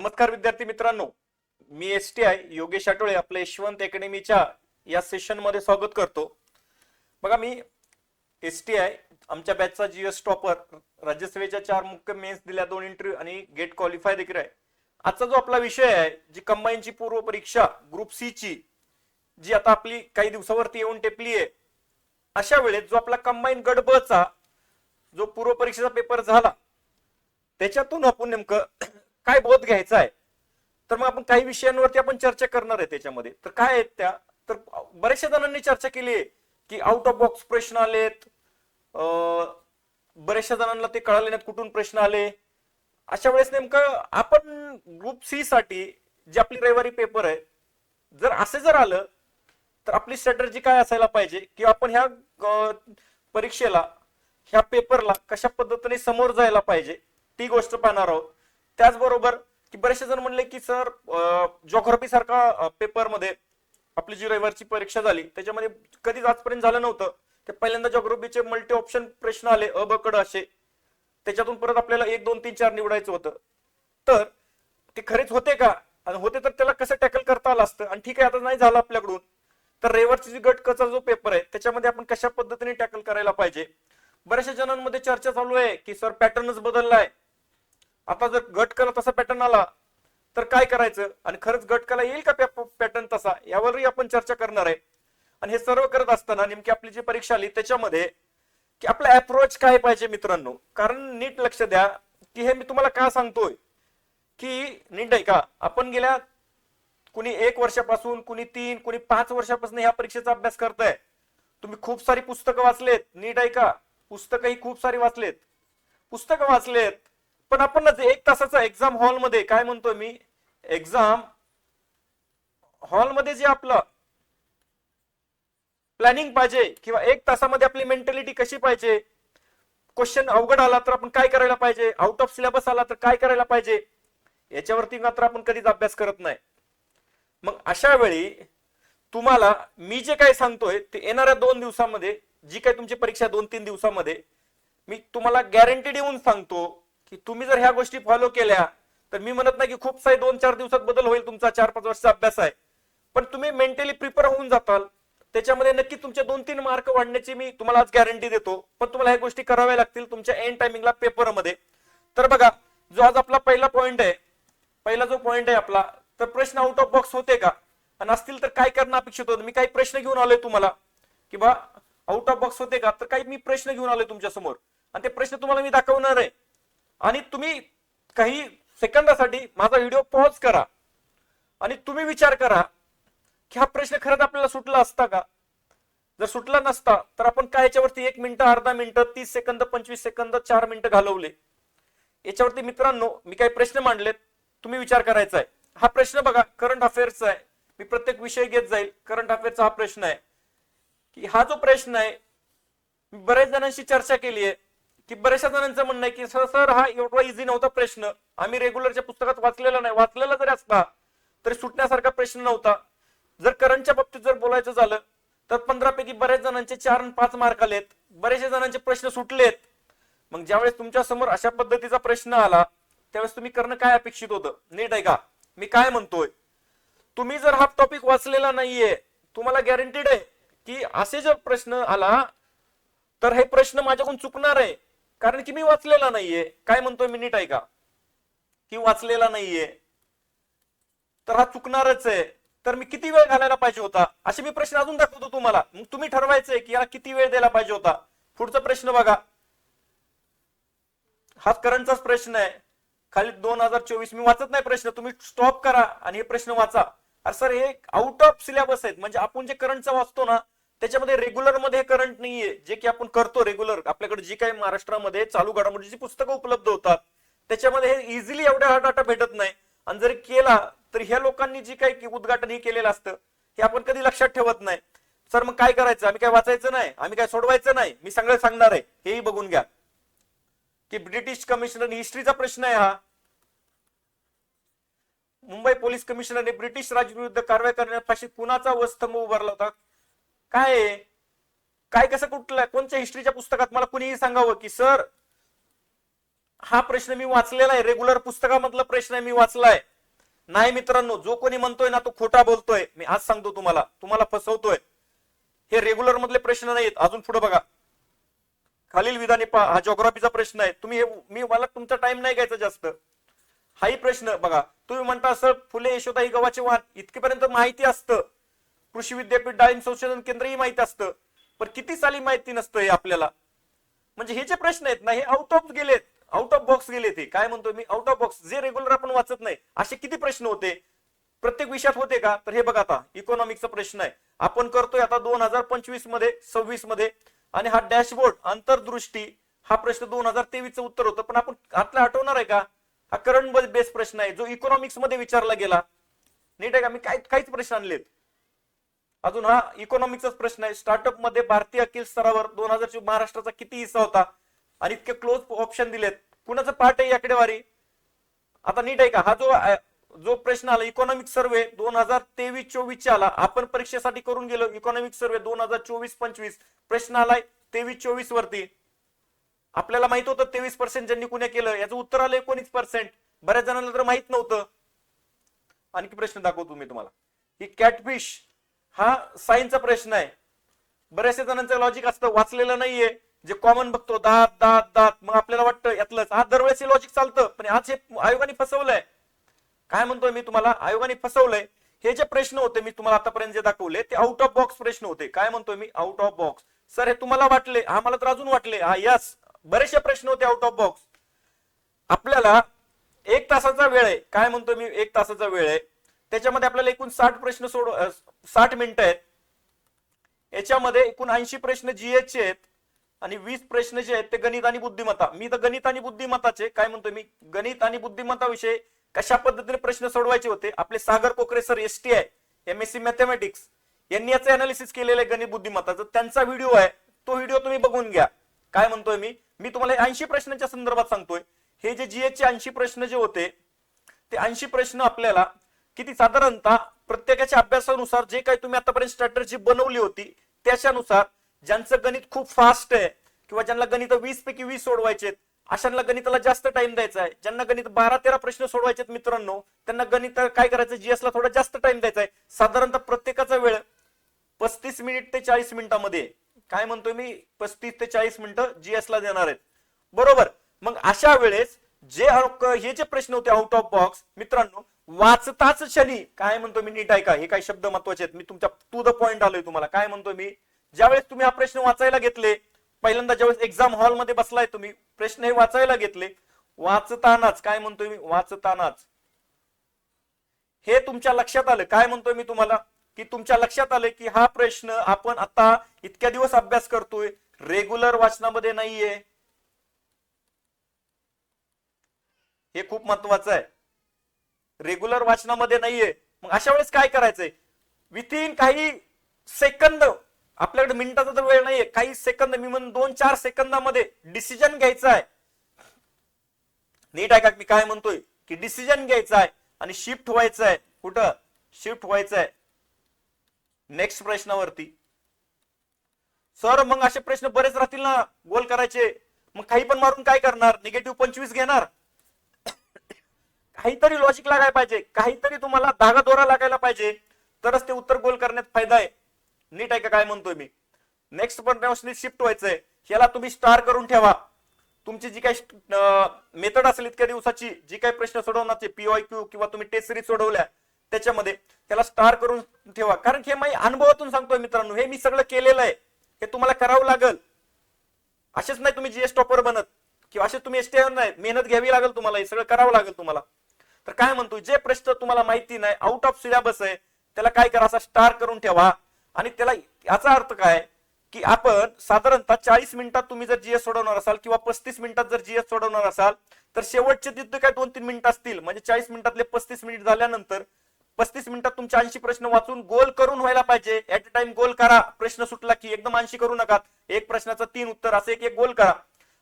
नमस्कार विद्यार्थी मित्रांनो, मी STI योगेश आठवळे आपल्या यशवंत अकॅडमीच्या या सेशन मध्ये स्वागत करतो. बघा, मी STI आमच्या बॅचचा GS टॉपर, राज्यसेवेच्या 4 मुख्य मेन्स दिल्या, 2 इंटरव्ह्यू आणि गेट क्वालिफाय देखील आहे. आजचा जो आपला विषय आहे, जी कंबाईनची पूर्व परीक्षा ग्रुप सी ची, जी आता आपली काही दिवसावरती येऊन टेपली आहे, अशा वेळेस जो आपला कंबाईन गट ब चा जो पूर्व परीक्षेचा पेपर झाला, त्याच्यातून आपण नेमकं काय बोध घ्यायचा आहे, तर मग आपण काही विषयांवरती आपण चर्चा करणार आहे. त्याच्यामध्ये तर काय आहेत त्या, तर बऱ्याचशा जणांनी चर्चा केली आहे की आउट ऑफ बॉक्स प्रश्न आलेत, बऱ्याचशा जणांना ते कळाले नाहीत कुठून प्रश्न आले. अशा वेळेस नेमकं आपण ग्रुप सी साठी जे आपली रविवारी पेपर आहे, जर असे जर आलं तर आपली स्ट्रॅटर्जी काय असायला पाहिजे, की आपण ह्या परीक्षेला, ह्या पेपरला कशा पद्धतीने समोर जायला पाहिजे, ती गोष्ट पाहणार आहोत. त्याचबरोबर की बरेचसे जण म्हणले की सर, जिओग्राफी सारखा पेपर मध्ये आपली जी रविवारची परीक्षा झाली त्याच्यामध्ये कधीच आजपर्यंत झालं नव्हतं. ते पहिल्यांदा जिओग्राफीचे मल्टी ऑप्शन प्रश्न आले, अ ब क ड असे, त्याच्यातून परत आपल्याला 1 2 3 4 निवडायचं होतं. तर ते खरेच होते का, आणि होते तर त्याला कसं टॅकल करता आलं असतं. आणि ठीक आहे, आता नाही झालं आपल्याकडून, तर रविवारची जी गट क चा जो पेपर आहे त्याच्यामध्ये आपण कशा पद्धतीने टॅकल करायला पाहिजे. बऱ्याचशा जणांमध्ये चर्चा चालू आहे की सर पॅटर्नच बदललाय, आता जर गट कला तसा पॅटर्न आला तर काय करायचं, आणि खरंच गट कला येईल का पॅटर्न तसा, यावरही आपण चर्चा करणार आहे. आणि हे सर्व करत असताना नेमकी आपली जी परीक्षा आली त्याच्यामध्ये की आपला अप्रोच काय पाहिजे मित्रांनो. कारण नीट लक्ष द्या की हे मी तुम्हाला का सांगतोय, की नीट आहे का, आपण गेल्या कुणी 1 वर्षापासून, कुणी 3, कुणी 5 वर्षापासून ह्या परीक्षेचा अभ्यास करताय. तुम्ही खूप सारी पुस्तकं वाचलेत, नीट आहे का, पुस्तकही खूप सारी वाचलेत, पुस्तकं वाचलेत, पण आपण 1 तासाचा एक्झाम हॉलमध्ये, काय म्हणतोय मी, एक्झाम हॉलमध्ये जे आपलं प्लॅनिंग पाहिजे, किंवा 1 तासामध्ये आपली मेंटॅलिटी कशी पाहिजे, क्वेश्चन अवघड आला तर आपण काय करायला पाहिजे, आउट ऑफ सिलेबस आला तर काय करायला पाहिजे, याच्यावरती मात्र आपण कधीच अभ्यास करत नाही. मग अशा वेळी तुम्हाला मी जे काय सांगतोय ते येणाऱ्या 2 दिवसामध्ये, जी काही तुमची परीक्षा 2-3 दिवसामध्ये, मी तुम्हाला गॅरंटी देऊन सांगतो की तुम्ही जर ह्या गोष्टी फॉलो केल्या, तर मी म्हणत नाही की खूप सारे 2-4 दिवसात बदल होईल, तुमचा 4-5 वर्षाचा अभ्यास आहे, पण तुम्ही मेंटली प्रिपेअर होऊन जाताल. त्याच्यामध्ये नक्की तुमचे 2-3 मार्क वाढण्याची मी तुम्हाला आज गॅरंटी देतो. पण तुम्हाला ह्या गोष्टी कराव्या लागतील तुमच्या एंड टायमिंगला पेपरमध्ये. तर बघा, जो आज आपला पहिला पॉइंट आहे, पहिला जो पॉइंट आहे आपला, तर प्रश्न आउट ऑफ बॉक्स होते का, आणि असतील तर काय करणं अपेक्षित होतं. मी काही प्रश्न घेऊन आलोय तुम्हाला, की बा आउट ऑफ बॉक्स होते का, तर काही मी प्रश्न घेऊन आलोय तुमच्या समोर, आणि ते प्रश्न तुम्हाला मी दाखवणार आहे. आणि तुम्ही काही सेकंदासाठी माझा व्हिडिओ पॉज करा आणि तुम्ही विचार करा की हा प्रश्न खरंच आपल्याला सुटला असता का. जर सुटला नसता तर आपण काय याच्यावरती 1 मिनिट, अर्धा मिनिट, 30 सेकंद, 25 सेकंद, 4 मिनिटं घालवले. याच्यावरती मित्रांनो मी काही प्रश्न मांडलेत, तुम्ही विचार करायचा आहे. हा प्रश्न बघा करंट अफेअर्सचा आहे, मी प्रत्येक विषय घेत जाईल. करंट अफेअर्सचा हा प्रश्न आहे, की हा जो प्रश्न आहे, मी बऱ्याच जणांशी चर्चा केली आहे, की बऱ्याचशा जणांचं म्हणणं आहे की सर हा एवढा इझी नव्हता प्रश्न, आम्ही रेग्युलरच्या पुस्तकात वाचलेला नाही, वाचलेला जरी असता तरी सुटण्यासारखा प्रश्न नव्हता. जर करंटच्या बाबतीत जर बोलायचं झालं तर 15 पैकी बऱ्याच जणांचे 4 आणि 5 मार्क आलेत, बरेचशा जणांचे प्रश्न सुटलेत. मग ज्यावेळेस तुमच्या समोर अशा पद्धतीचा प्रश्न आला त्यावेळेस तुम्ही करणं काय अपेक्षित होतं. नीट आहे का, मी काय म्हणतोय, तुम्ही जर हा टॉपिक वाचलेला नाहीये, तुम्हाला गॅरंटीड आहे की असे जर प्रश्न आला तर हे प्रश्न माझ्याकडून चुकणार आहे, कारण की मी वाचलेला नाहीये. काय म्हणतोय मी, नीट आहे का, की वाचलेला नाहीये, तर हा चुकणारच आहे. तर मी किती वेळ घालायला पाहिजे होता, असे मी प्रश्न अजून दाखवतो तुम्हाला. मग तुम्ही ठरवायचंय की याला किती वेळ द्यायला पाहिजे होता. पुढचा प्रश्न बघा, हा करंटचाच प्रश्न आहे, खाली 2024. मी वाचत नाही प्रश्न, तुम्ही स्टॉप करा आणि हे प्रश्न वाचा. अरे सर, हे आउट ऑफ सिलेबस आहेत, म्हणजे आपण जे करंटचा वाचतो ना त्याच्यामध्ये रेग्युलर मध्ये करंट नाहीये, जे की आपण करतो रेग्युलर. आपल्याकडे जी काही महाराष्ट्रामध्ये चालू घडामोडीची पुस्तकं उपलब्ध होतात त्याच्यामध्ये हे इझिली एवढा हा डाटा भेटत नाही. आणि जर केला तर ह्या लोकांनी जी काही उद्घाटन हे केलेलं असतं हे आपण कधी लक्षात ठेवत नाही. सर मग काय करायचं, आम्ही काय वाचायचं नाही, आम्ही काय सोडवायचं नाही, मी सगळं सांगणार आहे, हेही बघून घ्या. की ब्रिटिश कमिशनर हिस्ट्रीचा प्रश्न आहे हा, मुंबई पोलीस कमिशनरने ब्रिटिश राजविरुद्ध कारवाई करण्यापाशी कुणाचा वधस्तंभ उभारला होता. काय काय कसं कुठलं कोणत्या हिस्ट्रीच्या पुस्तकात मला कुणीही सांगावं की सर हा प्रश्न मी वाचलेला आहे, रेग्युलर पुस्तकामधला प्रश्न आहे, मी वाचलाय, नाही मित्रांनो, जो कोणी म्हणतोय ना तो खोटा बोलतोय. मी आज सांगतो तुम्हाला, तुम्हाला फसवतोय. हे रेग्युलर मधले प्रश्न नाहीत. अजून पुढे बघा, खालील विधाने पहा. हा जिओग्राफीचा प्रश्न आहे. तुम्ही मी मला तुमचा टाइम नाही घ्यायचा जास्त. हाही प्रश्न बघा. तुम्ही म्हणता सर फुले यशोदा ही गव्हाचे वाण, इतकेपर्यंत माहिती असतं. कृषी विद्यापीठ डाळिंब संशोधन केंद्रही माहिती असतं, पण किती साली माहिती नसतं हे आपल्याला. म्हणजे हे जे प्रश्न आहेत ना, हे आउट ऑफ गेलेत, आउट ऑफ बॉक्स गेले. ते काय म्हणतो मी, आउट ऑफ बॉक्स. जे रेग्युलर आपण वाचत नाही असे किती प्रश्न होते प्रत्येक विषयात होते का? तर हे बघा, आता इकॉनॉमिक्सचा प्रश्न आहे आपण करतोय आता 2025 मध्ये, 26 मध्ये. आणि हा डॅशबोर्ड अंतर्दृष्टी हा प्रश्न 2023चं उत्तर होतं, पण आपण आतला हटवणार आहे का? हा करंट बेस्ड प्रश्न आहे जो इकॉनॉमिक्स मध्ये विचारला गेला. नीट आहे का? मी काहीच प्रश्न आणलेत. अजून हा इकॉनॉमिक्सचा प्रश्न आहे. स्टार्टअप मध्ये भारतीय अखिल स्तरावर 2000 महाराष्ट्राचा किती हिस्सा होता? आणि इतके क्लोज ऑप्शन दिलेत. कुणाचं पार्ट आहे ही आकडेवारी? आता नीट आहे का? हा जो प्रश्न आला इकॉनॉमिक सर्वे 2023-24 आला, आपण परीक्षेसाठी करून गेलो इकॉनॉमिक सर्वे 2024-25, प्रश्न आलाय 23-24 वरती. आपल्याला माहित होतं 23% ज्यांनी कुणी केलं, याचं उत्तर आलं 19%. बऱ्याच जणांना तर माहित नव्हतं. आणखी प्रश्न दाखवतो मी तुम्हाला. ही कॅटफिश हा सायन्सचा प्रश्न आहे. बऱ्याचशा जणांचं लॉजिक असतं वाचलेलं नाहीये, जे कॉमन बघतो दात दात दात, मग आपल्याला वाटतं यातलंच. हा दरवेळेस लॉजिक चालतं, पण आज हे आयोगाने फसवलंय. काय म्हणतोय मी तुम्हाला, आयोगाने फसवलंय. हे जे प्रश्न होते मी तुम्हाला आतापर्यंत जे दाखवले ते आउट ऑफ बॉक्स प्रश्न होते. काय म्हणतोय मी, आउट ऑफ बॉक्स. सर हे तुम्हाला वाटले, हा मला तर अजून वाटले. हा यस, बरेचसे प्रश्न होते आउट ऑफ बॉक्स. आपल्याला 1 तासाचा वेळ आहे. काय म्हणतोय मी, 1 तासाचा वेळ आहे. त्याच्यामध्ये आपल्याला एकूण 60 प्रश्न 60 मिनिटं आहेत. याच्यामध्ये एकूण 80 प्रश्न जीएस चे आहेत आणि 20 प्रश्न जे आहेत ते गणित आणि बुद्धिमत्ता. मी तर गणित आणि बुद्धिमत्ताचे काय म्हणतोय मी, गणित आणि बुद्धिमत्ता विषय कशा पद्धतीने प्रश्न सोडवायचे होते, आपले सागर कोकरे सर STI MSc मॅथमॅटिक्स यांनी याचं अनालिसिस केलेलं आहे गणित बुद्धिमत्ताचं. त्यांचा व्हिडिओ आहे, तो व्हिडिओ तुम्ही बघून घ्या. काय म्हणतोय मी तुम्हाला 80 प्रश्नांच्या संदर्भात सांगतोय. हे जे जीएस चे 80 प्रश्न जे होते ते 80 प्रश्न आपल्याला किती साधारणतः प्रत्येकाच्या अभ्यासानुसार जे काही तुम्ही आतापर्यंत स्ट्रॅटेजी बनवली होती त्याच्यानुसार, ज्यांचं गणित खूप फास्ट आहे किंवा ज्यांना गणित 20 पैकी 20 सोडवायचे अशांना गणिताला जास्त टाइम द्यायचा आहे. ज्यांना गणित 12-13 प्रश्न सोडवायचे मित्रांनो, त्यांना गणित काय करायचं, जीएस ला थोडा जास्त टाइम द्यायचा आहे. साधारणतः प्रत्येकाचा वेळ 35 मिनिट ते 40 मिनिटांमध्ये. काय म्हणतोय मी, 35 ते 40 मिनिटं जीएस ला देणार आहेत, बरोबर. मग अशा वेळेस हे जे प्रश्न होते आउट ऑफ बॉक्स मित्रांनो, वाचताच क्षणी काय म्हणतो मी, नीट आहे का, हे काही शब्द महत्वाचे आहेत. मी तुमच्या टू द पॉइंट आलोय तुम्हाला. काय म्हणतोय मी, ज्यावेळेस तुम्ही हा प्रश्न वाचायला घेतले, पहिल्यांदा ज्यावेळेस एक्झाम हॉल मध्ये बसलाय तुम्ही, प्रश्न हे वाचायला घेतले, वाचतानाच काय म्हणतोय मी, वाचतानाच हे तुमच्या लक्षात आलं. काय म्हणतोय मी तुम्हाला, की तुमच्या लक्षात आलं की हा प्रश्न आपण आता इतक्या दिवस अभ्यास करतोय, रेग्युलर वाचनामध्ये नाहीये. हे खूप महत्वाचं आहे, रेग्युलर वाचनामध्ये नाहीये. मग अशा वेळेस काय करायचंय, विथिन काही सेकंद, आपल्याकडे मिनिटाचा तर वेळ नाहीये, काही सेकंद, मी म्हणून 2-4 सेकंदामध्ये डिसिजन घ्यायचा आहे. नीट आहे का मी काय म्हणतोय, की डिसिजन घ्यायचा आहे आणि शिफ्ट व्हायचं आहे. कुठं शिफ्ट व्हायचं आहे, नेक्स्ट प्रश्नावरती. सर मग असे प्रश्न बरेच राहतील ना गोल करायचे, मग काही पण मारून काय करणार, निगेटिव्ह 25 घेणार. काहीतरी लॉजिक लागायला पाहिजे, काहीतरी तुम्हाला धागा दोरा लागायला पाहिजे, तरच ते उत्तर गोल करण्यात फायदा आहे. नीट आहे का काय म्हणतोय मी. नेक्स्ट प्रश्न शिफ्ट व्हायचंय, याला तुम्ही स्टार करून ठेवा. तुमची जी काही मेथड असेल इतक्या दिवसाची, जी काही प्रश्न सोडवण्याचे PYQ किंवा तुम्ही टेस्ट सिरीज सोडवल्या त्याच्यामध्ये त्याला स्टार करून ठेवा. कारण हे मी अनुभवातून सांगतोय मित्रांनो, हे मी सगळं केलेलं आहे, हे तुम्हाला करावं लागल. असेच नाही तुम्ही जीएस टॉपर बनत किंवा असे तुम्ही STI नाही, मेहनत घ्यावी लागेल तुम्हाला, हे सगळं करावं लागेल तुम्हाला. तर काय म्हणतोय, जे प्रश्न तुम्हाला माहिती नाही, आउट ऑफ सिलेबस आहे, त्याला काय करा, असा स्टार करून ठेवा. आणि त्याला याचा अर्थ काय, की आपण साधारणतः 40 मिनिटात तुम्ही जर जीएस सोडवणार असाल किंवा 35 मिनिटात जर जीएस सोडवणार असाल, तर शेवटचे तिथे काय 2-3 मिनिट असतील, म्हणजे 40 मिनिटातले 35 मिनिट झाल्यानंतर 35 मिनिटात तुमचे 80 प्रश्न वाचून गोल करून व्हायला पाहिजे. ऍट अ टाइम गोल करा. प्रश्न सुटला की एकदम 80 करू नका, एक प्रश्नाचं 3 उत्तर असं एक गोल करा.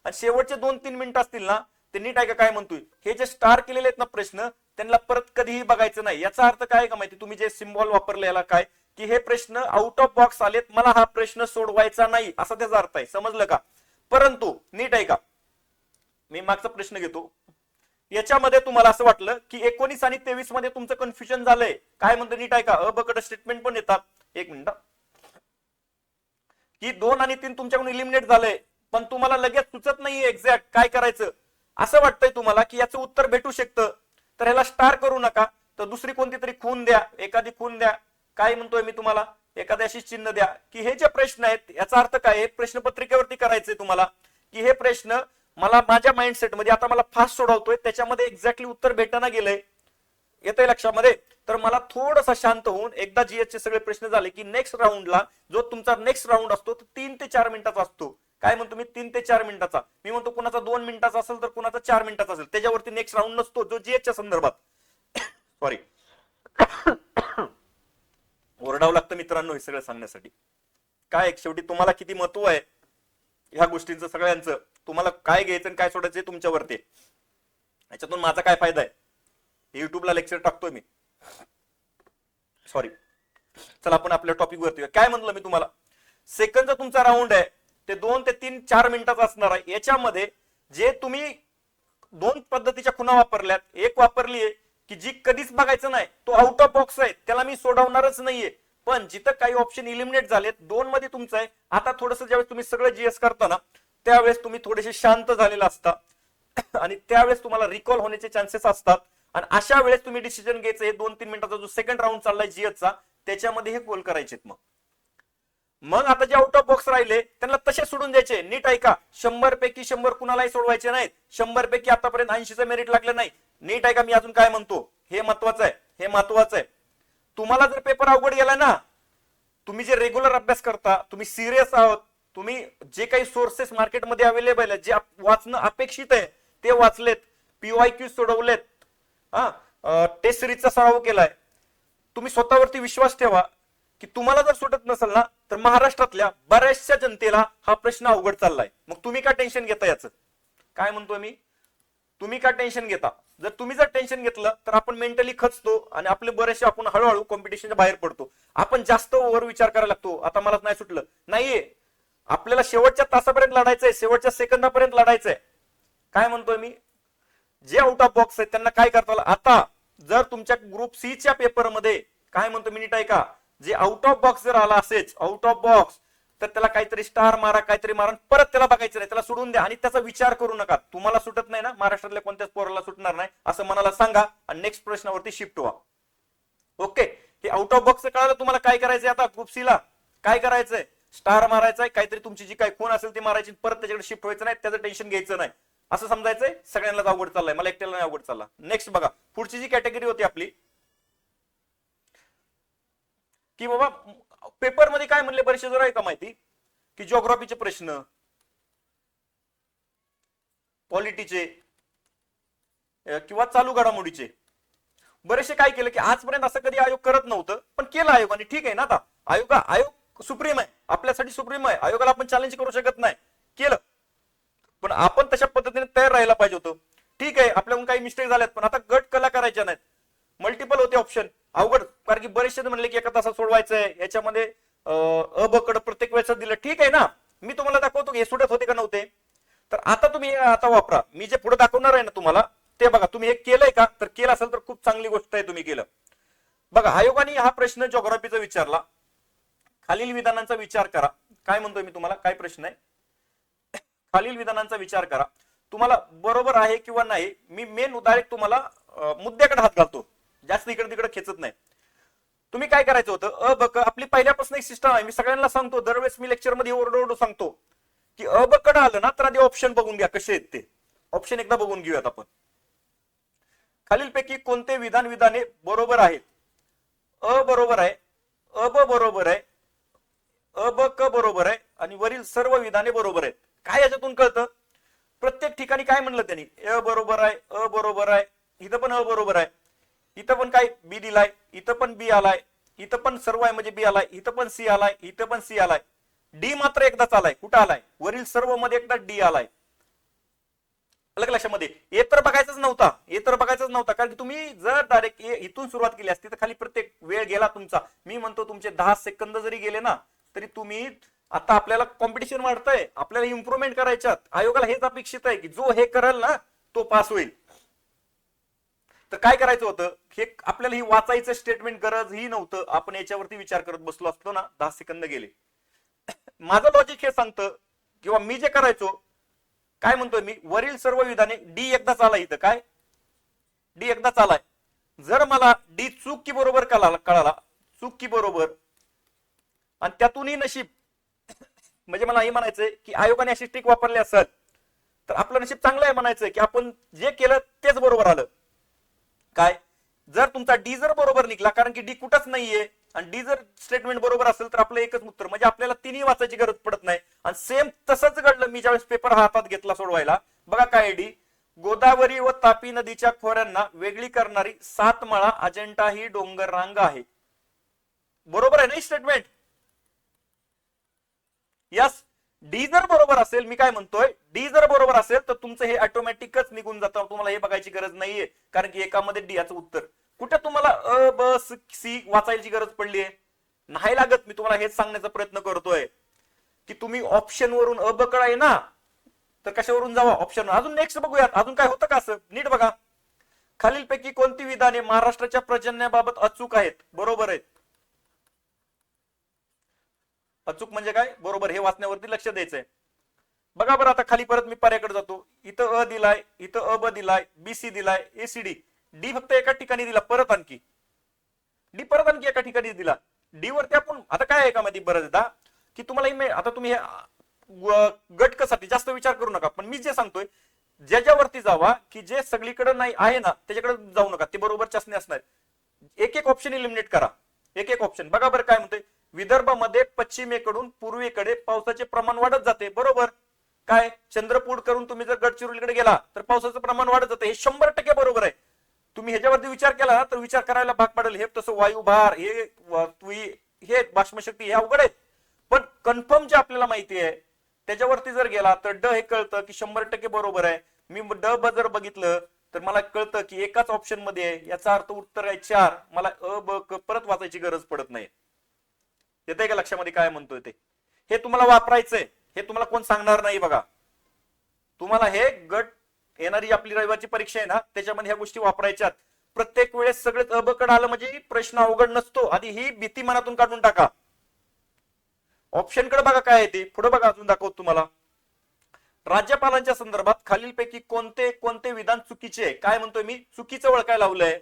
आणि शेवटचे 2-3 मिनिट असतील ना, ते नीट आहे का काय म्हणतोय, हे जे स्टार केलेले आहेत ना प्रश्न, त्यांना परत कधीही बघायचं नाही. याचा अर्थ काय का माहिती, तुम्ही जे सिम्बॉल वापरले याला काय, की हे प्रश्न आउट ऑफ बॉक्स आलेत, मला हा प्रश्न सोडवायचा नाही, असा त्याचा अर्थ आहे. समजलं का. परंतु नीट आहे का, मी मागचा प्रश्न घेतो, याच्यामध्ये तुम्हाला असं वाटलं की 19 आणि 23 मध्ये तुमचं कन्फ्युजन झालंय, काय म्हणतं नीट ऐका, अबकड स्टेटमेंट पण येतात. एक मिनिट, की 2 आणि 3 तुमच्याकडून इलिमिनेट झालंय, पण तुम्हाला लगेच सुचत नाहीये एक्झॅक्ट काय करायचं. असं वाटतंय तुम्हाला की याचं उत्तर भेटू शकतं, तर ह्याला स्टार करू नका, तर दुसरी कोणती तरी खून द्या, एखादी खून द्या. काय म्हणतोय मी तुम्हाला, एखाद्या अशी चिन्ह द्या की हे जे प्रश्न आहेत याचा अर्थ काय आहे, प्रश्नपत्रिकेवरती करायचंय तुम्हाला, की हे प्रश्न मला माझ्या माइंडसेट मध्ये आता मला फास्ट सोडवतोय त्याच्यामध्ये एक्झॅक्टली उत्तर भेटायला गेलंय. येतंय लक्षामध्ये. तर मला थोडंसं शांत होऊन एकदा जीएस चे सगळे प्रश्न झाले की नेक्स्ट राऊंडला जो तुमचा नेक्स्ट राऊंड असतो तो 3 ते 4 मिनिटाचा असतो. काय म्हणतो मी, 3 ते 4 मिनिटाचा. मी म्हणतो कुणाचा 2 मिनिटाचा असेल तर कुणाचा 4 मिनिटाचा असेल, त्याच्यावरती नेक्स्ट राऊंड नसतो जो जीएसच्या संदर्भात. सॉरी, ओरडावं लागतं मित्रांनो हे सगळं सांगण्यासाठी. काय शेवटी तुम्हाला किती महत्व आहे ह्या गोष्टींचं सगळ्यांचं, तुम्हाला काय घ्यायचं आणि काय सोडायचं तुमच्यावरती. याच्यातून माझा काय फायदा आहे, युट्यूबला लेक्चर टाकतोय मी. सॉरी, चला आपण आपल्या टॉपिक वरती. काय म्हणलं मी तुम्हाला, सेकंडचा तुमचा राऊंड आहे ते 2 ते 3 4 मिनिटाचा असणार आहे. याच्यामध्ये जे तुम्ही 2 पद्धतीच्या खुणा वापरल्यात, एक वापरली आहे की जी कधीच बघायचं नाही, तो आउट ऑफ बॉक्स आहे, त्याला मी सोडवणारच नाहीये. पण जिथं काही ऑप्शन इलिमिनेट झालेत, 2 मध्ये तुमचं आहे. आता थोडंसं ज्यावेळेस तुम्ही सगळं जीएस करता ना, त्यावेळेस तुम्ही थोडेसे शांत झालेला असता आणि त्यावेळेस तुम्हाला रिकॉल होण्याचे चान्सेस असतात. आणि अशा वेळेस तुम्ही डिसिजन घ्यायचं, हे 2-3 मिनिटाचा जो सेकंड राऊंड चाललाय जीएसचा, त्याच्यामध्ये हे गोल करायचे. मग आता जे आउट ऑफ बॉक्स राहिले त्यांना तसे सोडून द्यायचे. नीट ऐका, 100 पैकी 100 कुणालाही सोडवायचे नाहीत. 100 पैकी आतापर्यंत 80चं मेरिट लागलं नाही. नीट ऐका मी अजून काय म्हणतो, हे महत्वाचं आहे, हे महत्वाचं आहे. तुम्हाला जर पेपर अवघड गेला ना, तुम्ही जे रेग्युलर अभ्यास करता, तुम्ही सिरियस आहोत, तुम्ही जे काही सोर्सेस मार्केटमध्ये अवेलेबल आहेत, जे वाचणं अपेक्षित आहे ते वाचलेत, पीवायक्यू सोडवलेत, टेस्ट सिरीजचा सराव केलाय, तुम्ही स्वतःवरती विश्वास ठेवा की तुम्हाला जर सुटत नसेल ना, तर महाराष्ट्रातल्या बऱ्याचशा जनतेला हा प्रश्न अवघड चाललाय. मग तुम्ही का टेन्शन घेता याचं, काय म्हणतोय मी, तुम्ही का टेन्शन घेता. जर तुम्ही जर टेन्शन घेतलं तर आपण मेंटली खचतो आणि आपले बरेचसे आपण हळूहळू कॉम्पिटिशनच्या बाहेर पडतो. आपण जास्त ओव्हर विचार करायला लागतो, आता मला नाही सुटलं, नाहीये, आपल्याला शेवटच्या तासापर्यंत लढायचंय, शेवटच्या सेकंदापर्यंत लढायचंय. काय म्हणतोय मी, जे आउट ऑफ बॉक्स आहेत त्यांना काय करता. आता जर तुमच्या ग्रुप सी च्या पेपरमध्ये काय म्हणतो मिनिट आहे का, जे आउट ऑफ बॉक्स जर आला असेच आउट ऑफ बॉक्स, तर त्याला काहीतरी स्टार मारा, काहीतरी मारा, परत त्याला बघायचं नाही, त्याला सोडून द्या आणि त्याचा विचार करू नका. तुम्हाला सुटत नाही ना, महाराष्ट्रातल्या कोणत्याच पोराला सुटणार नाही असं मनाला सांगा आणि नेक्स्ट प्रश्नावरती शिफ्ट व्हा. ओके, हे आउट ऑफ बॉक्स कळालं तुम्हाला काय करायचंय. आता ग्रुप सी ला काय करायचंय, स्टार मारायचंय, काहीतरी तुमची जी काही खून असेल ती मारायची, परत त्याच्याकडे शिफ्ट व्हायचं नाही, त्याचं टेन्शन घ्यायचं नाही, असं समजायचंय. सगळ्यांनाच अवघड चाललाय, मला एकट्याला नाही अवघड चालला. नेक्स्ट बघा, पुढची जी कॅटेगरी होती आपली, की बाबा पेपर मध्ये काय म्हणले बरेचसे जरा आहे का माहिती, की जिओग्राफीचे प्रश्न, पॉलिटीचे किंवा चालू घडामोडीचे, बरेचसे काय केलं की आजपर्यंत असं कधी आयोग करत नव्हतं, पण केलं आयोगाने. ठीक आहे ना, आता आयोग सुप्रीम आहे, आपल्यासाठी सुप्रीम आहे, आयोगाला आपण चॅलेंज करू शकत नाही, केलं. पण आपण तशा पद्धतीने तयार राहायला पाहिजे होतं. ठीक आहे, आपल्याकडून काही मिस्टेक झाल्यात, पण आता गट कला करायच्या नाहीत. मल्टिपल होते ऑप्शन, अवघड, कारण की बरेचसे म्हणले की एका तासात सोडवायचंय, याच्यामध्ये अबकड प्रत्येक वेळेस दिलं. ठीक आहे ना, मी तुम्हाला दाखवतो की हे सुटत होते का नव्हते. तर आता तुम्ही आता वापरा, मी जे पुढे दाखवणार आहे ना तुम्हाला ते बघा. तुम्ही हे केलंय का, तर केलं असेल तर खूप चांगली गोष्ट आहे, तुम्ही केलं. बघा, आयोगाने हा प्रश्न जिओग्राफीचा विचारला, खालील विधानांचा विचार करा. काय म्हणतोय मी तुम्हाला, काय प्रश्न आहे, खालील विधानांचा विचार करा, तुम्हाला बरोबर आहे किंवा नाही. मी मेन डायरेक्ट तुम्हाला मुद्द्याकडे हात घालतो, जास्त इकडे तिकडे खेचत नाही. तुम्ही काय करायचं होतं, अबक आपली पहिल्यापासून एक सिस्टम आहे, मी सगळ्यांना सांगतो, दरवेळेस मी लेक्चर मध्ये ओरडू सांगतो की अबकड आलं ना तर आधी ऑप्शन बघून घ्या कसे आहेत ते. ऑप्शन एकदा बघून घेऊयात आपण. खालीलपैकी कोणते विधाने बरोबर आहेत. अ बरोबर आहे, अब बरोबर आहे, अब क बरोबर आहे आणि वरील सर्व विधाने बरोबर आहेत. काय याच्यातून कळतं, प्रत्येक ठिकाणी काय म्हणलं त्यांनी, अ बरोबर आहे, अ बरोबर आहे, इथं पण अ बरोबर आहे, इथं पण काय बी दिलाय, इथं पण बी आलाय, इथं पण सर्व आहे म्हणजे बी आलाय, इथं पण सी आलाय, इथं पण सी आलाय, डी मात्र एकदाच आलाय. कुठं आलाय, वरील सर्व मध्ये एकदा डी आलाय. अलग लक्षामध्ये, ए तर बघायचंच नव्हता, ए तर बघायचंच नव्हता, कारण की तुम्ही जर डायरेक्ट इथून सुरुवात केली असती तर खाली प्रत्येक वेळ गेला तुमचा. मी म्हणतो तुमचे 10 सेकंद जरी गेले ना तरी तुम्ही, आता आपल्याला कॉम्पिटिशन वाढतंय, आपल्याला इम्प्रुव्हमेंट करायच्यात, आयोगाला हेच अपेक्षित आहे की जो हे करेल ना तो पास होईल. तर काय करायचं होतं, हे आपल्याला ही वाचायचं स्टेटमेंट गरज ही नव्हतं, आपण याच्यावरती विचार करत बसलो असतो ना, 10 सेकंद गेले. माझं लॉजिक हे सांगतं, किंवा मी जे करायचो, काय म्हणतोय मी, वरील सर्व विधाने डी एकदाच आला इथं, काय डी एकदाच आलाय. जर मला डी चूक की बरोबर कळाला, चूक की बरोबर, आणि त्यातूनही नशीब, म्हणजे मला हे म्हणायचंय की आयोगाने अशी ट्रिक वापरली असेल तर आपलं नशीब चांगलं आहे म्हणायचंय, की आपण जे केलं तेच बरोबर आलं. काय, जर तुमचा डी जर बरोबर निघला, कारण की डी कुठंच नाहीये, आणि डी जर स्टेटमेंट बरोबर असेल तर आपलं एकच उत्तर, म्हणजे आपल्याला तिन्ही वाचायची गरज पडत नाही. आणि सेम तसंच घडलं मी ज्यावेळेस पेपर हातात घेतला सोडवायला. बघा काय डी, गोदावरी व तापी नदीच्या खोऱ्यांना वेगळी करणारी सातमाळा अजंठा ही डोंगर रांग आहे. बरोबर आहे ना स्टेटमेंट? यस. डी जर बरोबर असेल, मी काय म्हणतोय, डी जर बरोबर असेल तर तुमचं हे ऑटोमॅटिकच निघून जातं, तुम्हाला हे बघायची गरज नाहीये, कारण की एकामध्ये डी याचं उत्तर. कुठे तुम्हाला अ ब सी वाचायची गरज पडली आहे? नाही लागत. मी तुम्हाला हेच सांगण्याचा प्रयत्न करतोय की तुम्ही ऑप्शन वरून अ ब क आहे ना, तर कशावरून जावा, ऑप्शन. अजून नेक्स्ट बघूयात, अजून काय होतं का असं, नीट बघा. खालीलपैकी कोणती विधाने महाराष्ट्राच्या पर्जन्याबाबत अचूक आहेत? बरोबर आहेत. अचूक म्हणजे काय, बरोबर, हे वाचण्यावरती लक्ष द्यायचंय. बघा बरं, आता खाली परत मी पर्याकडे जातो. इथं अ दिलाय, इथं अ ब दिलाय, बी सी दिलाय, ए सी डी. डी फक्त एका ठिकाणी दिला, परत आणखी डी परत आणखी एका ठिकाणी दिला. डी वरती आपण आता काय आहे का मध्ये बरं देता की तुम्हाला, आता तुम्ही गटकसाठी जास्त विचार करू नका, पण मी जे सांगतोय ज्याच्यावरती जावा की जे सगळीकडे नाही आहे ना त्याच्याकडे जाऊ नका, ते बरोबर चाचणी असणार. एक एक ऑप्शन इलिमिनेट करा, एक एक ऑप्शन. बघा बरं काय म्हणतोय, विदर्भामध्ये पश्चिमेकडून पूर्वेकडे पावसाचे प्रमाण वाढत जाते. बरोबर. काय, चंद्रपूर करून तुम्ही जर गडचिरोलीकडे गेला तर पावसाचं प्रमाण वाढत जाते, हे 100% बरोबर आहे. तुम्ही ह्याच्यावरती विचार केला तर विचार करायला भाग पडेल. हे तसं वायुभार, हे बाष्पशक्ती, हे अवघड आहेत, पण कन्फर्म जे आपल्याला माहिती आहे त्याच्यावरती जर गेला तर ड हे कळतं की 100% बरोबर आहे. मी ड ब जर बघितलं तर मला कळतं की एकाच ऑप्शन मध्ये आहे, याचा अर्थ उत्तर आहे 4. मला अ ब क परत वाचायची गरज पडत नाही. येतंय का लक्षामध्ये काय म्हणतोय ते? हे तुम्हाला वापरायचंय, हे तुम्हाला कोण सांगणार नाही. बघा, तुम्हाला हे गट येणारी आपली रविवारची परीक्षा आहे ना, त्याच्यामध्ये ह्या गोष्टी वापरायच्यात. प्रत्येक वेळेस सगळेच अबकड आलं म्हणजे प्रश्न अवघड नसतो, आधी ही भीती मनातून काढून टाका. ऑप्शन कडे बघा काय आहे ते, पुढे बघा, अजून दाखवतो तुम्हाला. राज्यपालांच्या संदर्भात खालीलपैकी कोणते कोणते विधान चुकीचे आहे? काय म्हणतोय मी, चुकीचं ओळखायला लावलंय.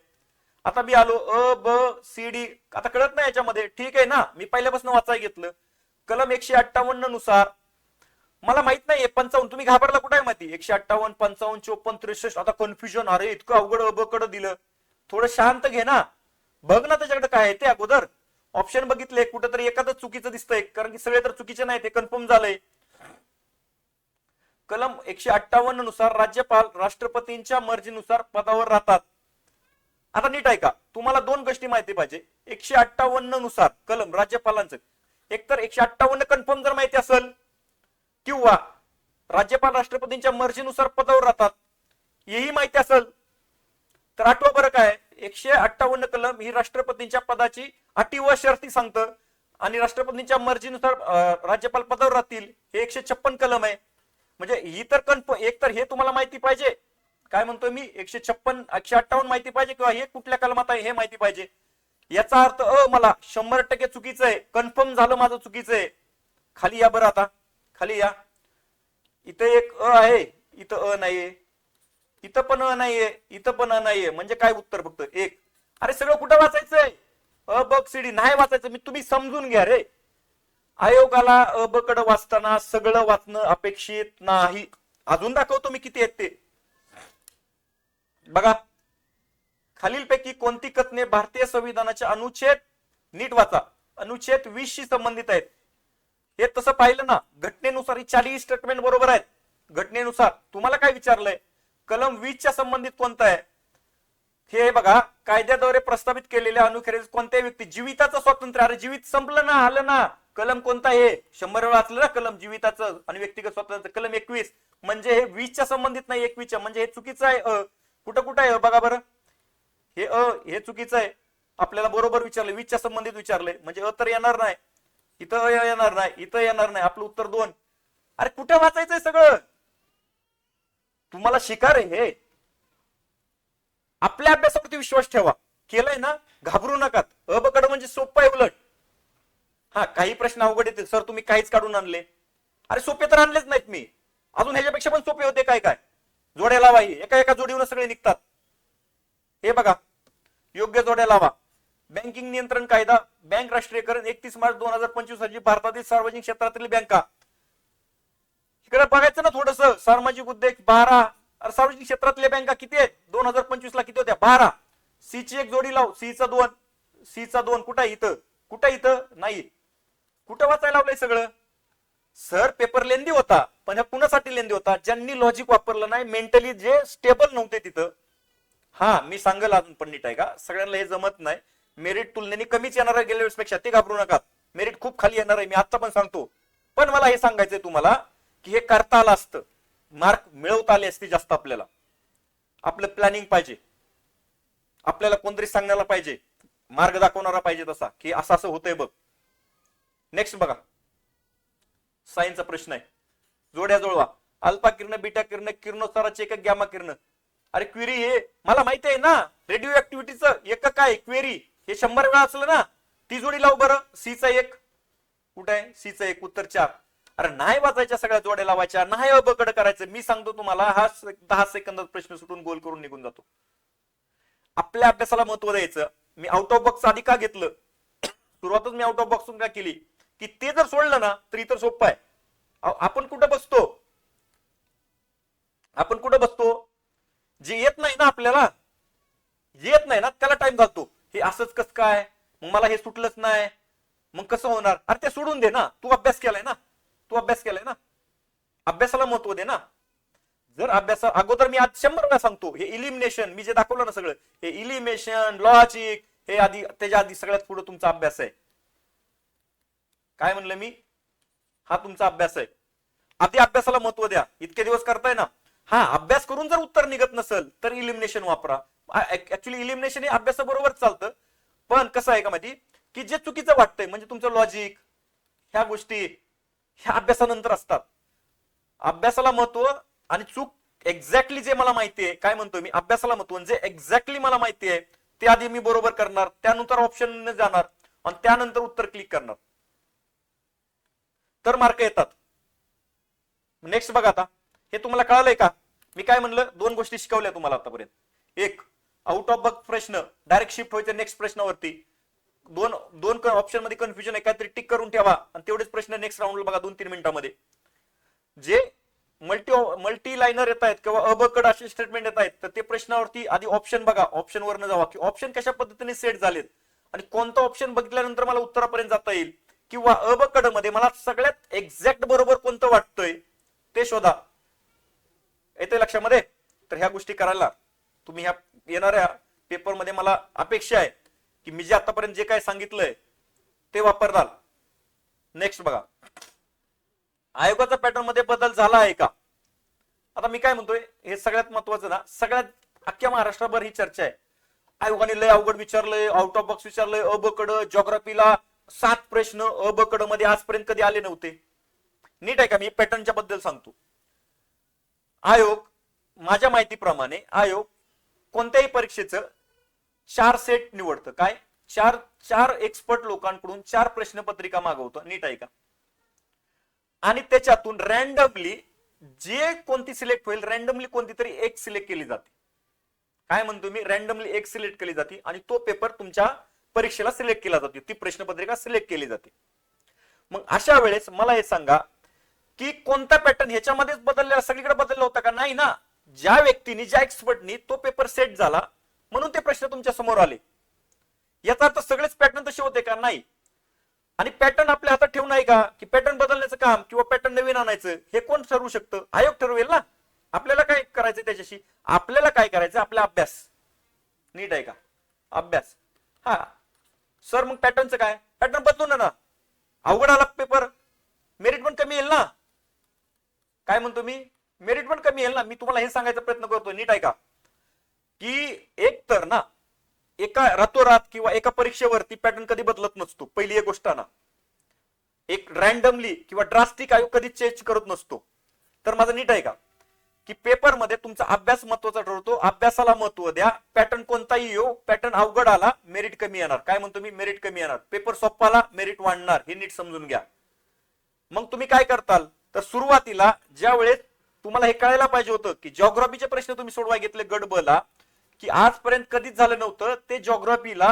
आता मी आलो अ ब सी डी, आता कळत नाही याच्यामध्ये, ठीक आहे ना, मी पहिल्यापासून वाचाय घेतलं. कलम 158 नुसार मला माहित नाहीये 55, तुम्ही घाबरला कुठे माहिती, 158, 55, 54, 63. आता कन्फ्युजन, अरे इतकं अवघड अबकड दिलं, थोडं शांत घे ना, बघ ना त्याच्याकडे काय आहे ते अगोदर. ऑप्शन बघितले, कुठेतरी एखादं चुकीचं दिसतंय, कारण की सगळे तर चुकीचे नाही, ते कन्फर्म झालंय. कलम 158 नुसार राज्यपाल राष्ट्रपतींच्या मर्जीनुसार पदावर राहतात. आता नीट ऐका, तुम्हाला दोन गोष्टी माहिती पाहिजे. 158 नुसार कलम राज्यपालांचं, एकतर 158 कन्फर्म जर माहिती असेल, किंवा राज्यपाल राष्ट्रपतींच्या मर्जीनुसार पदावर राहतात हेही माहिती असेल, तर आठवा बरं काय, 158 कलम ही राष्ट्रपतींच्या पदाची अटी व शर्ती सांगतं, आणि राष्ट्रपतींच्या मर्जीनुसार राज्यपाल पदावर राहतील हे 156 कलम आहे. म्हणजे ही तर कन्फर्म, एक तर हे तुम्हाला माहिती पाहिजे, काय म्हणतोय मी, 156 158 माहिती पाहिजे, किंवा हे कुठल्या कलमात आहे हे माहिती पाहिजे. याचा अर्थ मला 100% चुकीचं आहे, कन्फर्म झालं माझं चुकीचं आहे. खाली या बरं, आता खाली या. इथं एक अ आहे, इथं अ नाहीये, इथं पण अ नाहीये, इथं पण अ नाहीये, म्हणजे काय उत्तर फक्त एक. अरे सगळं कुठं वाचायचंय, अ ब सी डी नाही वाचायचं. मी, तुम्ही समजून घ्या रे, आयोगाला अ ब कडे वाचताना सगळं वाचणं अपेक्षित नाही. अजून दाखवतो मी किती आहेत ते. बघा, खालीलपैकी कोणती कथने भारतीय संविधानाच्या अनुच्छेद, नीट वाचा, अनुच्छेद 20 शी संबंधित आहेत? हे तसं पाहिलं ना, घटनेनुसार ही 40 स्टेटमेंट बरोबर आहेत. घटनेनुसार तुम्हाला काय विचारलंय, कलम 20 च्या संबंधित कोणता आहे? हे बघा, कायद्याद्वारे प्रस्तावित केलेल्या अनुखेरीज कोणत्याही व्यक्ती, जीविताचं स्वातंत्र्य, अरे जीवित संपलं ना, आलं ना. कलम कोणता आहे, 100 वेळा वाचलं ना, कलम जीविताचं आणि व्यक्तिगत स्वातंत्र्य, कलम 21. म्हणजे हे 20 च्या संबंधित नाही, 21 च्या, म्हणजे हे चुकीचं आहे. कुठं कुठं आहे बघा बरं, हे हे चुकीचं आहे. आपल्याला बरोबर विचारलं, 20 च्या संबंधित विचारलंय, म्हणजे तर येणार नाही, इथं येणार नाही, इथं येणार नाही, आपलं उत्तर 2. अरे कुठे वाचायचंय सगळं, तुम्हाला शिकार आहे हे. आपल्या अभ्यासावरती विश्वास ठेवा. केलंय ना, घाबरू नका. अ ब क ड म्हणजे सोपं आहे उलट. हा, काही प्रश्न अवघड येतील सर, तुम्ही काहीच काढून आणले. अरे सोपे तर आणलेच नाहीत मी, अजून ह्याच्यापेक्षा पण सोपे होते. काय काय जोड्या लावा, एका एका जोडीवर सगळे निघतात. हे बघा, योग्य जोड्या लावा. बँकिंग नियंत्रण कायदा, बँक राष्ट्रीयकरण 31 मार्च 2025 रोजी भारतातील सार्वजनिक क्षेत्रातील बँका. इकडे बघायचं ना थोडस. सामाजिक उद्योग 12. सार्वजनिक क्षेत्रातल्या बँका किती आहेत 2025 ला? किती होत्या? 12. सी ची एक जोडी लाव. सी चा 2. सी चा 2 कुठं इथं? कुठं इथं नाही. कुठं वाचायला लावलंय सगळं? सर पेपर लेंदी होता, पण ह्या कुणासाठी लेंदी होता? ज्यांनी लॉजिक वापरलं नाही, मेंटली जे स्टेबल नव्हते तिथं. हा, मी सांगेल अजून पण नीट आहे का, सगळ्यांना हे जमत नाही. मेरिट तुलनेने कमीच येणार आहे गेल्या वेळेसपेक्षा, ते घाबरू नका. मेरिट खूप खाली येणार आहे, मी आता पण सांगतो. पण मला हे सांगायचंय तुम्हाला की हे करता आलं असतं, मार्क मिळवता आले असते जास्त. आपल्याला आपलं प्लॅनिंग पाहिजे, आपल्याला कोणतरी सांगण्याला पाहिजे, मार्ग दाखवणारा पाहिजे तसा, की असं असं होतंय बघ. नेक्स्ट बघा, सायन्सचा प्रश्न आहे. जोड्या जुळवा. अल्फा किरण, बीटा किरण, किरणोत्साराचे एकक गॅमा किरण. अरे क्वेरी हे मला माहिती आहे ना, रेडिओ ऍक्टिव्हिटीचं एकक काय क्वेरी, हे 100 वेळा असलं ना. ती जोडी लाव बरं. सीचा 1 कुठे आहे? सीचा 1 उत्तर 4. अरे नाही वाचायच्या सगळ्या जोड्या लावायच्या, नाही अबकड करायचं. मी सांगतो तुम्हाला, हा 10 सेकंदात प्रश्न सुटून गोल करून निघून जातो. आपल्या अभ्यासाला महत्व द्यायचं. मी आउट ऑफ बॉक्स आधी का घेतलं, सुरुवातच मी आउट ऑफ बॉक्स का केली, की ते जर सोडलं ना तर इतर सोपं आहे. आपण कुठं बसतो? आपण कुठं बसतो? जे येत नाही ना आपल्याला, येत नाही ना त्याला टाइम घालतो. हे असंच कसं काय, मग मला हे सुटलंच नाही, मग कसं होणार? अरे ते सोडून दे ना, तू अभ्यास केलाय ना, तू अभ्यास केलाय ना, अभ्यासाला महत्व दे ना. जर अभ्यासा अगोदर मी आज 100 वेळा सांगतो, हे इलिमिनेशन मी जे दाखवलं ना सगळं, हे इलिमिनेशन लॉजिक, हे आधी, त्याच्या आधी सगळ्यात पुढे तुमचा अभ्यास आहे. काय म्हणलं मी? हा तुमचा अभ्यास आहे. आधी अभ्यासाला महत्व द्या. इतके दिवस करताय ना, हा अभ्यास करून जर उत्तर निघत नसेल तर इलिमिनेशन वापरा. ऍक्च्युली इलिमिनेशन हे अभ्यासाबरोबर चालतं, पण कसं आहे का माहिती, की जे चुकीचं वाटतंय म्हणजे तुमचं लॉजिक, ह्या गोष्टी ह्या अभ्यासानंतर असतात. अभ्यासाला महत्व आणि चूक एक्झॅक्टली जे मला माहिती आहे, काय म्हणतोय मी, अभ्यासाला महत्व जे एक्झॅक्टली मला माहिती आहे ते आधी मी बरोबर करणार, त्यानंतर ऑप्शन जाणार आणि त्यानंतर उत्तर क्लिक करणार, तर मार्क येतात. नेक्स्ट बघा, आता हे तुम्हाला कळालंय का? मी काय म्हणलं, 2 गोष्टी शिकवल्या तुम्हाला आतापर्यंत. एक, आउट ऑफ बॉक्स प्रश्न डायरेक्ट शिफ्ट व्हायचं नेक्स्ट प्रश्नावरती. दोन ऑप्शन मध्ये कन्फ्युजन आहे, काहीतरी टिक करून ठेवा आणि तेवढेच प्रश्न नेक्स्ट राऊंडला बघा 2-3 मिनिटांमध्ये. जे मल्टी लाईनर येत आहेत किंवा अबकड असे स्टेटमेंट येत आहेत, तर ते प्रश्नावरती आधी ऑप्शन बघा, ऑप्शन वरनं जावा की ऑप्शन कशा पद्धतीने सेट झालेत आणि कोणता ऑप्शन बघितल्यानंतर मला उत्तरापर्यंत जाता येईल, किंवा अबकड मध्ये मला सगळ्यात एक्झॅक्ट बरोबर कोणतं वाटतंय ते शोधा. येते लक्षामध्ये? तर ह्या गोष्टी करायला तुम्ही ह्या येणाऱ्या पेपरमध्ये मला अपेक्षा आहे की मी जे आतापर्यंत जे काय सांगितलंय ते वापरताल. नेक्स्ट बघा, आयोगाचा पॅटर्न मध्ये बदल झाला आहे का? आता मी काय म्हणतोय, हे सगळ्यात महत्वाचं ना, सगळ्यात अख्ख्या महाराष्ट्रभर ही चर्चा आहे. आयोगाने लय अवघड विचारलंय, आउट ऑफ बॉक्स विचारलंय, अबकड, ज्योग्राफीला 7 प्रश्न अबकड मध्ये आजपर्यंत कधी आले नव्हते. नीट आहे का? मी पॅटर्नच्या बद्दल सांगतो. आयोग, माझ्या माहितीप्रमाणे आयोग कोणत्याही परीक्षेचं 4 सेट निवडतं. काय? 4 एक्सपर्ट लोकांकडून 4 प्रश्नपत्रिका मागवतं. नीट आहे का? आणि त्याच्यातून रॅन्डमली जे कोणती सिलेक्ट होईल, रॅन्डमली कोणती तरी एक सिलेक्ट केली जाते. काय म्हणतो मी? रॅन्डमली एक सिलेक्ट केली जाते आणि तो पेपर तुमच्या परीक्षेला सिलेक्ट केला जातो, ती प्रश्नपत्रिका सिलेक्ट केली जाते. मग अशा वेळेस मला हे सांगा की कोणता पॅटर्न ह्याच्यामध्येच बदलला, सगळीकडे बदलला होता का? नाही ना. ज्या व्यक्तीने, ज्या एक्सपर्टनी तो पेपर सेट झाला म्हणून ते प्रश्न तुमच्या समोर आले. याचा अर्थ सगळेच पॅटर्न तसे होते का? नाही. आणि पॅटर्न आपल्या हातात ठेवून आहे का, की पॅटर्न बदलण्याचं काम किंवा पॅटर्न नवीन आणायचं हे कोण ठरवू शकतं? आयोग ठरवेल ना. आपल्याला काय करायचं त्याच्याशी? आपल्याला काय करायचं? आपला अभ्यास. नीट आहे का? अभ्यास. हा सर, मग पॅटर्नचं काय? पॅटर्न बदलून ना, अवघड आला पेपर, मेरिट पण कमी येईल ना. काय म्हणतो मी? मेरिट पण कमी येईल ना. मी तुम्हाला हे सांगायचा प्रयत्न करतोय. नीट आहे का? की एक तर ना, एका रातोरात किंवा एका परीक्षेवरती पॅटर्न कधी बदलत नसतो. पहिली एक गोष्ट ना, एक रॅन्डमली किंवा ड्रास्टिक आयोग कधी चेंज करत नसतो. तर माझं नीट आहे का? की पेपरमध्ये तुमचा अभ्यास महत्वाचा ठरतो, अभ्यासाला महत्व द्या. पॅटर्न कोणताही येऊ, पॅटर्न अवघड आला मेरिट कमी येणार. काय म्हणतो मी, मेरिट कमी येणार. पेपर सोपा आला मेरिट वाढणार, हे नीट समजून घ्या. मग तुम्ही काय करताल, तर सुरुवातीला ज्या वेळेस तुम्हाला हे कळायला पाहिजे होतं की जिओग्राफीचे प्रश्न तुम्ही सोडवाय घेतले गट ब ला, की आजपर्यंत कधीच झालं नव्हतं. ते जिओग्राफीला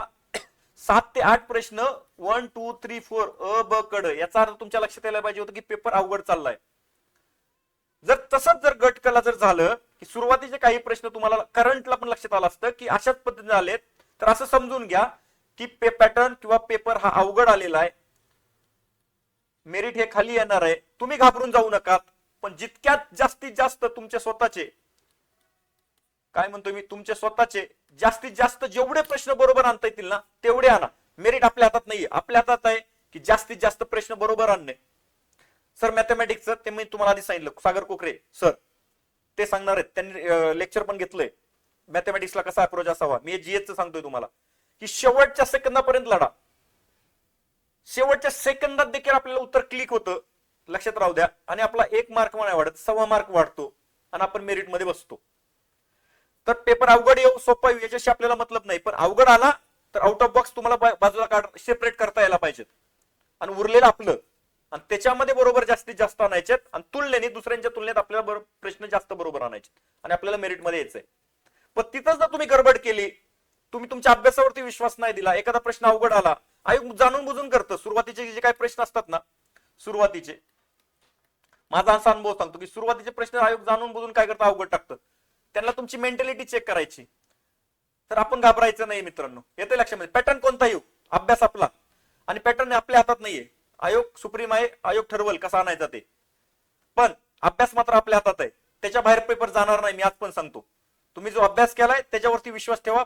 7 ते 8 प्रश्न 1 2 3 4 अ ब कड, याचा अर्थ तुमच्या लक्षात यायला पाहिजे होतं की पेपर अवघड चाललाय. जर तसंच जर गट कला जर झालं की सुरुवातीचे काही प्रश्न तुम्हाला करंटला पण लक्षात आलं असतं की अशाच पद्धतीने आलेत, तर असं समजून घ्या की पॅटर्न किंवा पेपर हा अवघड आलेला आहे, मेरिट हे खाली येणार आहे. तुम्ही घाबरून जाऊ नका, पण जितक्यात जास्तीत जास्त तुमचे स्वतःचे, काय म्हणतो मी, तुमचे स्वतःचे जास्तीत जास्त जेवढे प्रश्न बरोबर आणता येतील ना तेवढे आणा. मेरिट आपल्या हातात नाहीये, आपल्या हातात आहे की जास्तीत जास्त प्रश्न बरोबर आणणे. सर मॅथमॅटिक्सचं ते मी तुम्हाला आधी सांगितलं, सागर कोकरे सर ते सांगणार आहेत, त्यांनी लेक्चर पण घेतलंय मॅथमॅटिक्सला कसा अप्रोच असावा. मी जीएसचं सांगतोय तुम्हाला की शेवटच्या सेकंदापर्यंत लढा. शेवटच्या सेकंदात देखील आपल्याला उत्तर क्लिक होतं, लक्षात राहू द्या. आणि आपला 1 मार्क नाही वाढत, 1.25 मार्क वाढतो आणि आपण मेरिट मध्ये बसतो. तर पेपर अवघड येऊ सोपा येऊ याच्याशी आपल्याला मतलब नाही, पण अवघड आला तर आउट ऑफ बॉक्स तुम्हाला बाजूला सेपरेट करता यायला पाहिजेत आणि उरलेलं आपलं, आणि त्याच्यामध्ये बरोबर जास्तीत जास्त आणायचे आणि तुलनेने दुसऱ्यांच्या तुलनेत आपल्याला प्रश्न जास्त बरोबर आणायचे आणि आपल्याला मेरिट मध्ये यायचंय. पण तिथंच जर तुम्ही गडबड केली, तुम्ही तुमच्या अभ्यासावरती विश्वास नाही दिला, एखादा प्रश्न अवघड आला, आयोग जाणून बुजून करतं. सुरुवातीचे जे काही प्रश्न असतात ना, सुरुवातीचे, माझा असा अनुभव सांगतो की सुरुवातीचे प्रश्न आयोग जाणून बुजून काय करतं, अवघड टाकतं. त्यांना तुमची मेंटॅलिटी चेक करायची. तर आपण घाबरायचं नाही मित्रांनो, येते लक्षामध्ये. पॅटर्न कोणता येऊ, अभ्यास आपला, आणि पॅटर्न आपल्या हातात नाहीये. आयोग सुप्रीम आहे, आयोग ठरवल कसा आणायचा ते, पण अभ्यास मात्र आपल्या हातात आहे. त्याच्या बाहेर पेपर जाणार नाही, मी आज पण सांगतो. तुम्ही जो अभ्यास केलाय त्याच्यावरती विश्वास ठेवा.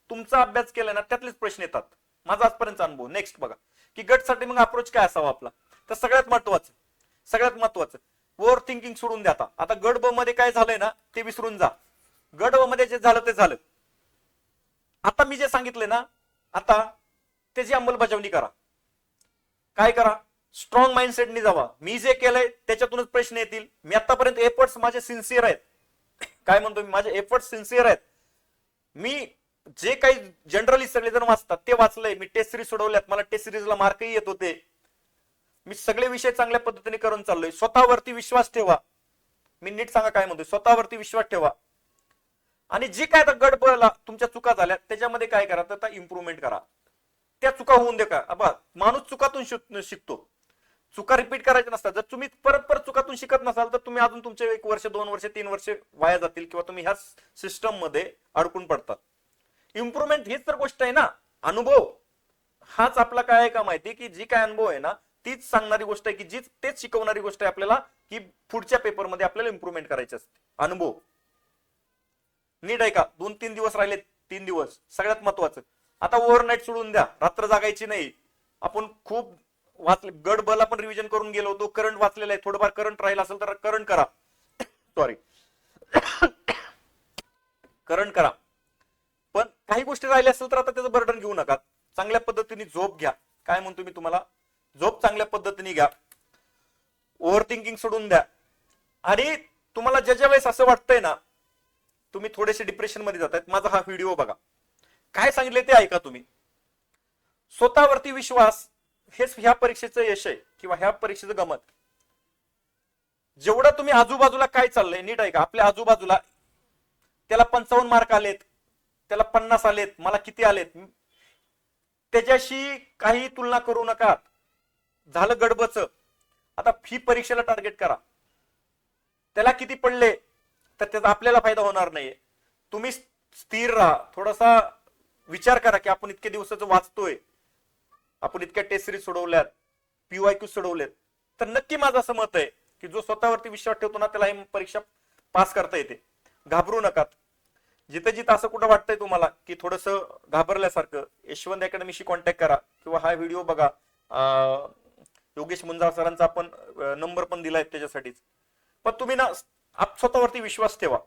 तुमचा अभ्यास केलाय ना त्यातलेच प्रश्न येतात, माझा आजपर्यंत अनुभव. नेक्स्ट बघा की गटसाठी मग अप्रोच काय असावा आपला. तर सगळ्यात महत्वाचं ओव्हर थिंकिंग सोडून द्या. आता गट ब मध्ये काय झालंय ना ते विसरून जा. गट ब मध्ये जे झालं ते झालं. आता मी जे सांगितले ना, आता त्याची अंमलबजावणी करा. काय करा, स्ट्रॉंग माइंडसेटनी जावा. मी जे केलंय त्याच्यातूनच प्रश्न येतील. मी आतापर्यंत एफर्ट्स माझे सिन्सिअर आहेत. काय म्हणतो मी, माझे एफर्ट्स सिन्सिअर आहेत. मी जे काही जनरली सगळेजण वाचतात ते वाचलंय. मी टेस्ट सिरीज सोडवल्यात, मला टेस्ट सिरीजला मार्कही येत होते. मी सगळे विषय चांगल्या पद्धतीने करून चाललोय. स्वतःवरती विश्वास ठेवा. मी नीट सांगा काय म्हणतोय, स्वतःवरती विश्वास ठेवा. आणि जे काय आता गडबडला तुमच्या चुका झाल्या त्याच्यामध्ये काय करा, तर इम्प्रूव्हमेंट करा. त्या चुका होऊन दे का, माणूस चुकातून शिकतो, चुका रिपीट करायच्या नसतात. जर तुम्ही परत परत चुकातून शिकत नसाल तर तुम्ही अजून तुमचे 1 वर्ष 2 वर्ष 3 वर्ष वाया जातील, किंवा तुम्ही ह्या सिस्टम मध्ये अडकून पडतात. इम्प्रूव्हमेंट हीच तर गोष्ट आहे ना. अनुभव हाच आपला काय आहे का माहिती, की जी काय अनुभव आहे ना तीच सांगणारी गोष्ट आहे, की तेच शिकवणारी गोष्ट आहे आपल्याला, की पुढच्या पेपरमध्ये आपल्याला इम्प्रूव्हमेंट करायची असते. अनुभव नीट आहे का. 2-3 दिवस राहिले, 3 दिवस सगळ्यात महत्वाचं. आता ओव्हरनाईट सोडून द्या, रात्र जागायची नाही. आपण खूप वाचले, गड बला पण रिव्हिजन करून गेलो होतो. करंट वाचलेला आहे, थोडंफार करंट राहिला असेल तर करंट करा. सॉरी करंट करा. पण काही गोष्टी राहिल्या असेल तर आता त्याचं बर्डन घेऊ नका. चांगल्या पद्धतीने झोप घ्या. काय म्हणतो मी तुम्हाला, झोप चांगल्या पद्धतीने घ्या. ओव्हर थिंकिंग सोडून द्या. आणि तुम्हाला ज्या वेळेस असं वाटतंय ना तुम्ही थोडेसे डिप्रेशन मध्ये जातायत, माझा हा व्हिडिओ बघा. काय सांगितले ते ऐका तुम्ही. स्वतःवरती विश्वास हेच ह्या परीक्षेचं यश आहे, किंवा ह्या परीक्षेचं गमत. जेवढं तुम्ही आजूबाजूला काय चाललंय नीट ऐका. आपल्या आजूबाजूला त्याला 55 मार्क आलेत, त्याला 50 आलेत, मला किती आलेत, त्याच्याशी काही तुलना करू नका. झालं गडबच. आता फी परीक्षेला टार्गेट करा. त्याला किती पडले तर त्याचा आपल्याला फायदा होणार नाहीये. तुम्ही स्थिर राहा. थोडासा विचार करा की आपण इतके दिवसाचं वाचतोय, आपण इतक्या टेस्ट सिरीज सोडवल्यात, पीवायक्यू सोडवलेत, तर नक्की माझं असं मत आहे की जो स्वतःवरती विश्वास ठेवतो ना त्याला ही परीक्षा पास करता येते. घाबरू नका. जिथं जिथं असं कुठं वाटतंय तुम्हाला की थोडस घाबरल्यासारखं, यशवंत अकॅडमीशी कॉन्टॅक्ट करा किंवा हा व्हिडिओ बघा. योगेश मुंजाळ सरांचा आपण नंबर पण दिलाय त्याच्यासाठीच. पण तुम्ही ना स्वतःवरती विश्वास ठेवा.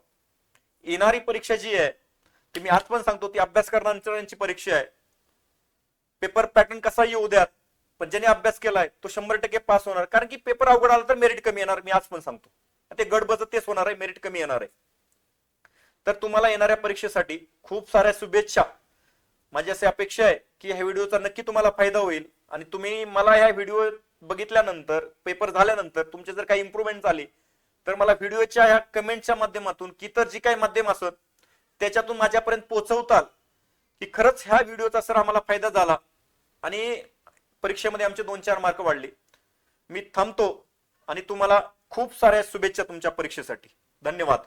येणारी परीक्षा जी आहे ती मी आज पण सांगतो ती अभ्यास करणाऱ्यांची परीक्षा आहे. पेपर पॅटर्न कसा येऊ द्या, पण ज्याने अभ्यास केलाय तो 100% पास होणार. कारण की पेपर अवघड आला तर मेरिट कमी येणार, मी आज पण सांगतो. ते गडबड तेच होणार आहे, मेरिट कमी येणार आहे. तर तुम्हाला येणाऱ्या परीक्षेसाठी खूप साऱ्या शुभेच्छा. माझी अशी अपेक्षा आहे की ह्या व्हिडिओचा नक्की तुम्हाला फायदा होईल आणि तुम्ही मला ह्या व्हिडिओ बघितल्यानंतर, पेपर झाल्यानंतर तुमचे जर काही इम्प्रूव्हमेंट झाली तर मला व्हिडिओच्या ह्या कमेंटच्या माध्यमातून की तर जी काही माध्यम असत त्याच्यातून माझ्यापर्यंत पोहोचवताल की खरंच ह्या व्हिडिओचा सर आम्हाला फायदा झाला आणि परीक्षेमध्ये आमचे 2-4 मार्क वाढले. मी थांबतो आणि तुम्हाला खूप साऱ्या शुभेच्छा तुमच्या परीक्षेसाठी. धन्यवाद.